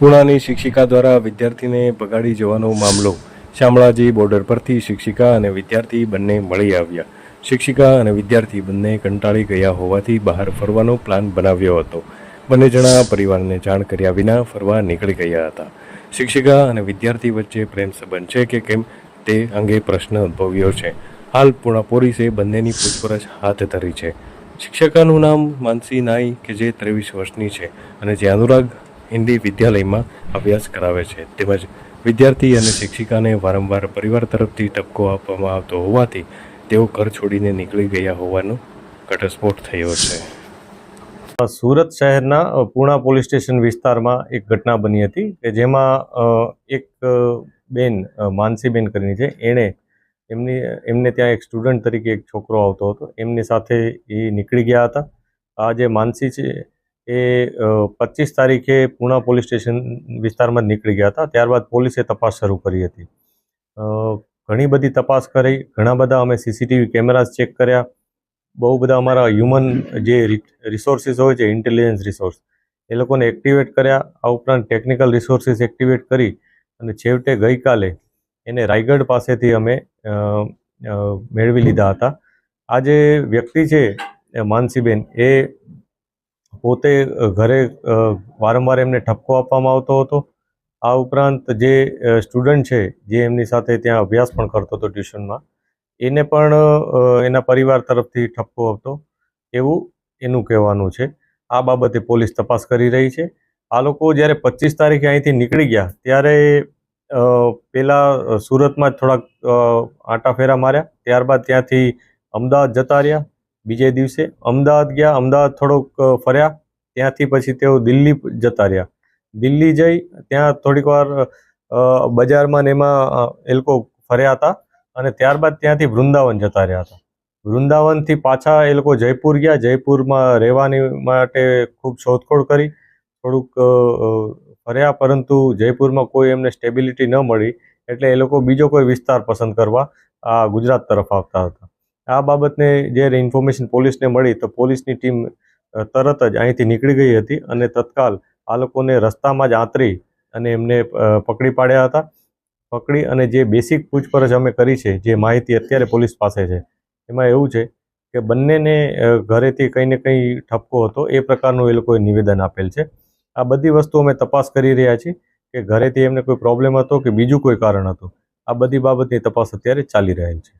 પુણાની શિક્ષિકા દ્વારા વિદ્યાર્થીને ભગાડી જવાનો મામલો. શામળાજી બોર્ડર પરથી શિક્ષિકા અને વિદ્યાર્થી બંને મળી આવ્યા. શિક્ષિકા અને વિદ્યાર્થી બંને કંટાળી ગયા હોવાથી બહાર ફરવાનો પ્લાન બનાવ્યો હતો. બંને જણા પરિવારને જાણ કર્યા વિના ફરવા નીકળી ગયા હતા. શિક્ષિકા અને વિદ્યાર્થી વચ્ચે પ્રેમ સંબંધ છે કે કેમ તે અંગે પ્રશ્ન ઉદ્ભવ્યો છે. હાલ પુણા પોલીસે બંનેની પૂછપરછ હાથ ધરી છે. શિક્ષિકાનું નામ માનસી નાઈ કે જે 23 વર્ષની છે અને જે અનુરાગ હિન્દી વિદ્યાલયમાં અભ્યાસ કરાવે છે. તેમજ વિદ્યાર્થી અને શિક્ષિકાને વારંવાર પરિવાર તરફથી ટપકો આપવામાં આવતો હોવાથી તેઓ ઘર છોડીને નીકળી ગયા હોવાનો ઘટસ્ફોટ થયો છે. સુરત શહેરના પુણા પોલીસ સ્ટેશન વિસ્તારમાં એક ઘટના બની હતી કે જેમાં એક બેન માનસીબેન કરીને છે, એમને ત્યાં એક સ્ટુડન્ટ તરીકે એક છોકરો આવતો હતો. એમની સાથે એ નીકળી ગયા હતા. આ જે માનસી છે એ 25 તારીખે પુણા પોલીસ સ્ટેશન વિસ્તારમાં જ નીકળી ગયા હતા. ત્યારબાદ પોલીસે તપાસ શરૂ કરી હતી. ઘણી બધી તપાસ કરી, ઘણા બધા અમે સીસીટીવી કેમેરાઝ ચેક કર્યા, બહુ બધા અમારા હ્યુમન જે રિસોર્સિસ હોય છે, ઇન્ટેલિજન્સ રિસોર્સ, એ લોકોને એક્ટિવેટ કર્યા. આ ઉપરાંત ટેકનિકલ રિસોર્સિસ એક્ટિવેટ કરી અને છેવટે ગઈકાલે એને રાયગઢ પાસેથી અમે મેળવી લીધા હતા. આ જે વ્યક્તિ છે માનસીબેન, એ પોતે ઘરે વારંવાર એમને ઠપકો આપવામાં આવતો હતો. આ ઉપરાંત જે સ્ટુડન્ટ છે જે એમની સાથે ત્યાં અભ્યાસ પણ કરતો હતો ટ્યુશનમાં, એને પણ એના પરિવાર તરફથી ઠપકો આપતો એવું એનું કહેવાનું છે. આ બાબતે પોલીસ તપાસ કરી રહી છે. આ લોકો જ્યારે 25 તારીખે અહીંથી નીકળી ગયા ત્યારે પહેલાં સુરતમાં જ થોડાક આંટાફેરા માર્યા, ત્યારબાદ ત્યાંથી અમદાવાદ જતા રહ્યા. બીજે દિવસે અમદાવાદ ગયા, અમદાવાદ થોડોક ફર્યા, ત્યાંથી પછી તેઓ દિલ્હી જતા રહ્યા. દિલ્હી જઈ ત્યાં થોડીક વાર બજારમાં ને એમાં એ લોકો ફર્યા હતા અને ત્યારબાદ ત્યાંથી વૃંદાવન જતા રહ્યા હતા. વૃંદાવનથી પાછા એ લોકો જયપુર ગયા. જયપુરમાં રહેવાની માટે ખૂબ શોધખોળ કરી, થોડુંક ફર્યા, પરંતુ જયપુરમાં કોઈ એમને સ્ટેબિલિટી ન મળી એટલે એ લોકો બીજો કોઈ વિસ્તાર પસંદ કરવા આ ગુજરાત તરફ આવતા હતા. આ બાબતને જ્યારે ઇન્ફોર્મેશન પોલીસને મળી તો પોલીસની ટીમ તરત જ અહીંથી નીકળી ગઈ હતી અને તત્કાલ આ લોકોને રસ્તામાં જ આંતરી અને એમને પકડી પાડ્યા હતા. પકડી અને જે બેસિક પૂછપરછ અમે કરી છે, જે માહિતી અત્યારે પોલીસ પાસે છે, એમાં એવું છે કે બંનેને ઘરેથી કંઈ ને કંઈ ઠપકો હતો એ પ્રકારનું એ લોકોએ નિવેદન આપેલ છે. આ બધી વસ્તુ અમે તપાસ કરી રહ્યા છીએ કે ઘરેથી એમને કોઈ પ્રોબ્લેમ હતો કે બીજું કોઈ કારણ હતું. આ બધી બાબતની તપાસ અત્યારે ચાલી રહેલ છે.